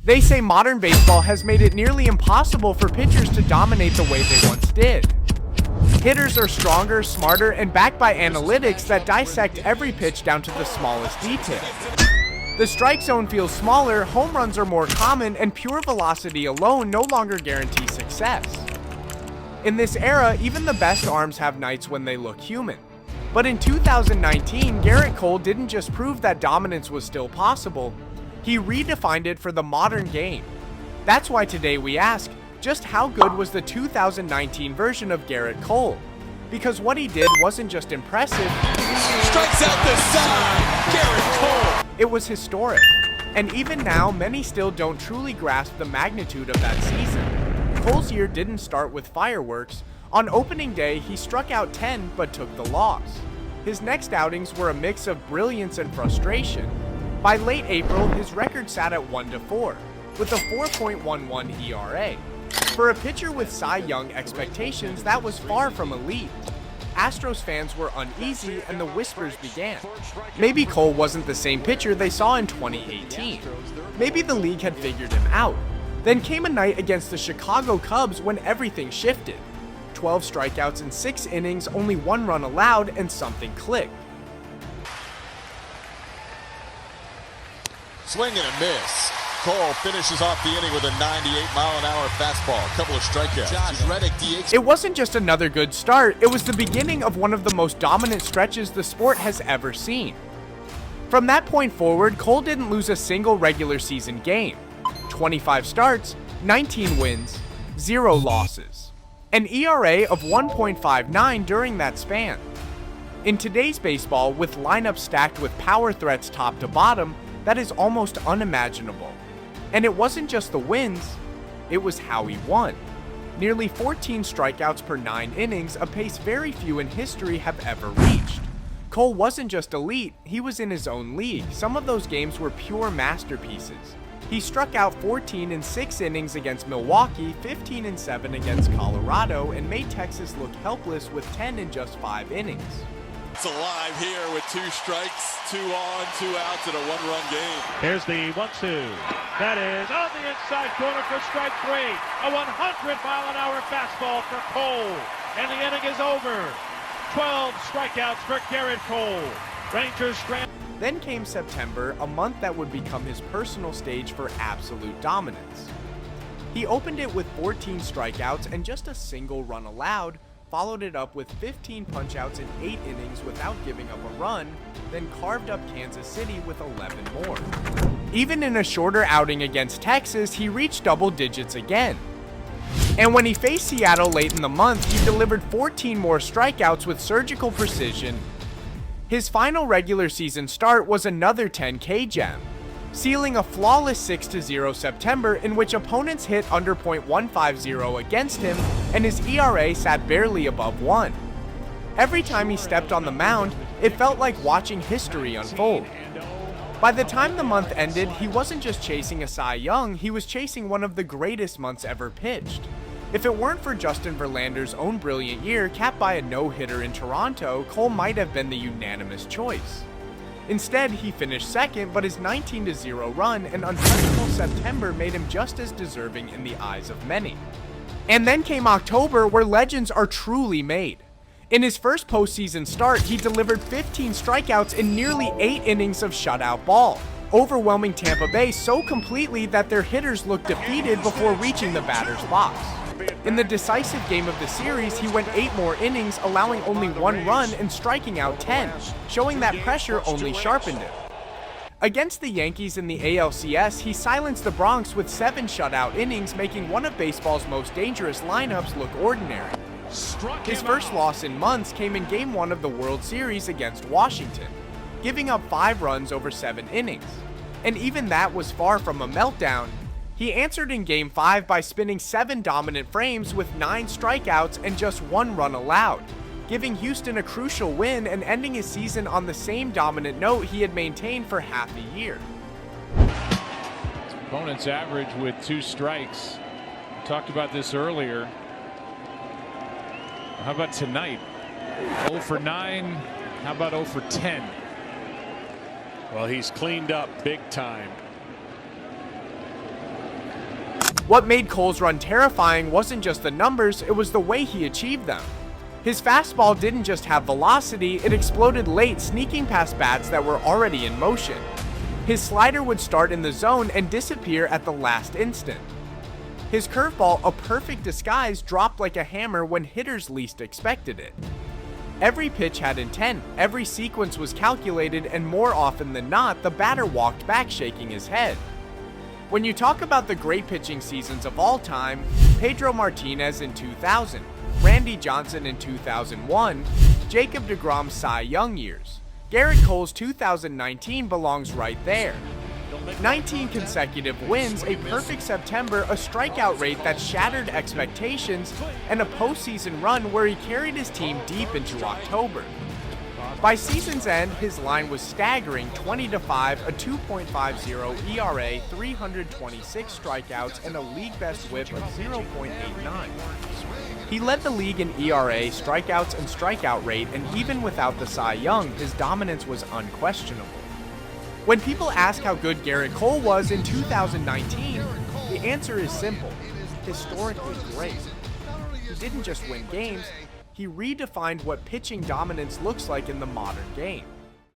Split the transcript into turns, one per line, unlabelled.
They say modern baseball has made it nearly impossible for pitchers to dominate the way they once did. Hitters are stronger, smarter, and backed by analytics that dissect every pitch down to the smallest detail. The strike zone feels smaller, home runs are more common, and pure velocity alone no longer guarantees success. In this era, even the best arms have nights when they look human. But in 2019, Gerrit Cole didn't just prove that dominance was still possible, he redefined it for the modern game. That's why today we ask, just how good was the 2019 version of Gerrit Cole? Because what he did wasn't just impressive,
strikes out the side, Gerrit Cole.
It was historic. And even now, many still don't truly grasp the magnitude of that season. Cole's year didn't start with fireworks. On opening day, he struck out 10 but took the loss. His next outings were a mix of brilliance and frustration. By late April, his record sat at 1-4, with a 4.11 ERA. For a pitcher with Cy Young expectations, that was far from elite. Astros fans were uneasy and the whispers began. Maybe Cole wasn't the same pitcher they saw in 2018. Maybe the league had figured him out. Then came a night against the Chicago Cubs when everything shifted. 12 strikeouts in 6 innings, only 1 run allowed, and something clicked.
Swing and a miss. Cole finishes off the inning with a 98-mile-an-hour fastball, a couple of strikeouts. Josh Reddick DH.
It wasn't just another good start, it was the beginning of one of the most dominant stretches the sport has ever seen. From that point forward, Cole didn't lose a single regular season game. 25 starts, 19 wins, 0 losses. An ERA of 1.59 during that span. In today's baseball, with lineups stacked with power threats top to bottom, that is almost unimaginable. And it wasn't just the wins, it was how he won. Nearly 14 strikeouts per 9 innings, a pace very few in history have ever reached. Cole wasn't just elite, he was in his own league. Some of those games were pure masterpieces. He struck out 14 in 6 innings against Milwaukee, 15 in 7 against Colorado, and made Texas look helpless with 10 in just 5 innings.
It's alive here with 2 strikes, 2 on, 2 outs, and a 1-run game.
Here's the 1-2. That is on the inside corner for strike 3. A 100-mile-an-hour fastball for Cole. And the inning is over. 12 strikeouts for Gerrit Cole. Rangers scramble.
Then came September, a month that would become his personal stage for absolute dominance. He opened it with 14 strikeouts and just a single run allowed, followed it up with 15 punchouts in 8 innings without giving up a run, then carved up Kansas City with 11 more. Even in a shorter outing against Texas, he reached double digits again. And when he faced Seattle late in the month, he delivered 14 more strikeouts with surgical precision. His final regular season start was another 10K gem, sealing a flawless 6-0 September in which opponents hit under .150 against him and his ERA sat barely above 1. Every time he stepped on the mound, it felt like watching history unfold. By the time the month ended, he wasn't just chasing a Cy Young, he was chasing one of the greatest months ever pitched. If it weren't for Justin Verlander's own brilliant year, capped by a no-hitter in Toronto, Cole might have been the unanimous choice. Instead, he finished second, but his 19-0 run and untouchable September made him just as deserving in the eyes of many. And then came October, where legends are truly made. In his first postseason start, he delivered 15 strikeouts in nearly 8 innings of shutout ball, overwhelming Tampa Bay so completely that their hitters looked defeated before reaching the batter's box. In the decisive game of the series, he went 8 more innings, allowing only 1 run and striking out 10, showing that pressure only sharpened him. Against the Yankees in the ALCS, he silenced the Bronx with 7 shutout innings, making one of baseball's most dangerous lineups look ordinary. His first loss in months came in Game 1 of the World Series against Washington, giving up 5 runs over 7 innings. And even that was far from a meltdown. He answered in Game 5 by spinning 7 dominant frames with 9 strikeouts and just 1 run allowed, giving Houston a crucial win and ending his season on the same dominant note he had maintained for half a year.
Opponent's average with 2 strikes. We talked about this earlier. How about tonight? 0 for 9. How about 0 for 10?
Well, he's cleaned up big time.
What made Cole's run terrifying wasn't just the numbers, it was the way he achieved them. His fastball didn't just have velocity, it exploded late, sneaking past bats that were already in motion. His slider would start in the zone and disappear at the last instant. His curveball, a perfect disguise, dropped like a hammer when hitters least expected it. Every pitch had intent, every sequence was calculated, and more often than not, the batter walked back shaking his head. When you talk about the great pitching seasons of all time, Pedro Martinez in 2000, Randy Johnson in 2001, Jacob deGrom's Cy Young years, Gerrit Cole's 2019 belongs right there. 19 consecutive wins, a perfect September, a strikeout rate that shattered expectations, and a postseason run where he carried his team deep into October. By season's end, his line was staggering: 20-5, a 2.50 ERA, 326 strikeouts, and a league-best whip of 0.89. He led the league in ERA, strikeouts, and strikeout rate, and even without the Cy Young, his dominance was unquestionable. When people ask how good Gerrit Cole was in 2019, the answer is simple: historically great. He didn't just win games, he redefined what pitching dominance looks like in the modern game.